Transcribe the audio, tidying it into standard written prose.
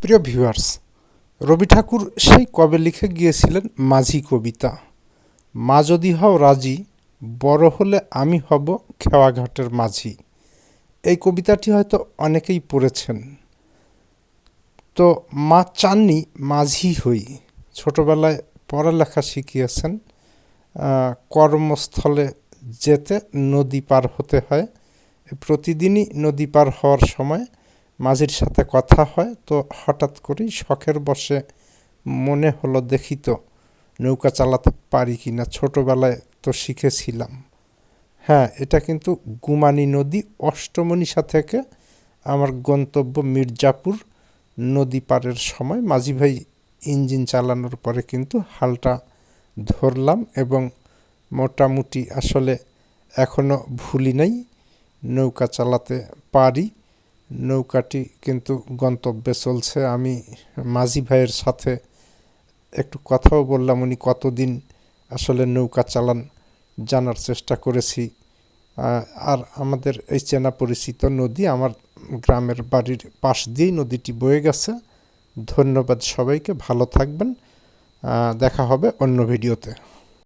প্রিয় ভিউয়ার্স, রবি ঠাকুর সেই কবে লিখে গিয়েছিলেন মাঝি কবিতা, মা যদি হও রাজি, বড় হলে আমি হব খেওয়াঘাটের মাঝি। এই কবিতাটি হয়তো অনেকেই পড়েছেন। তো মা চাননি মাঝি হই, ছোটবেলায় পড়ালেখা শিখিয়েছেন, কর্মস্থলে যেতে নদী পার হতে হয়। প্রতিদিনই নদী পার হওয়ার সময় মাঝির সাথে কথা হয়। তো হঠাৎ করেই শখের বশে মনে হলো দেখি তো নৌকা চালাতে পারি কি না। ছোটোবেলায় তো শিখেছিলাম। হ্যাঁ, এটা কিন্তু গুমানী নদী, অষ্টমনীষা থেকে আমার গন্তব্য মির্জাপুর। নদী পারের সময় মাঝি ভাই ইঞ্জিন চালানোর পরে কিন্তু হালটা ধরলাম এবং মোটামুটি আসলে এখনও ভুলি নাই, নৌকা চালাতে পারি। নৌকাটি কিন্তু গন্তব্যে চলছে। আমি মাঝি ভাইয়ের সাথে একটু কথাও বললাম, উনি কতদিন আসলে নৌকা চালান জানার চেষ্টা করেছি। আর আমাদের এই চেনা পরিচিত নদী, আমার গ্রামের বাড়ির পাশ দিয়েই নদীটি বয়ে গেছে। ধন্যবাদ সবাইকে, ভালো থাকবেন। দেখা হবে অন্য ভিডিওতে।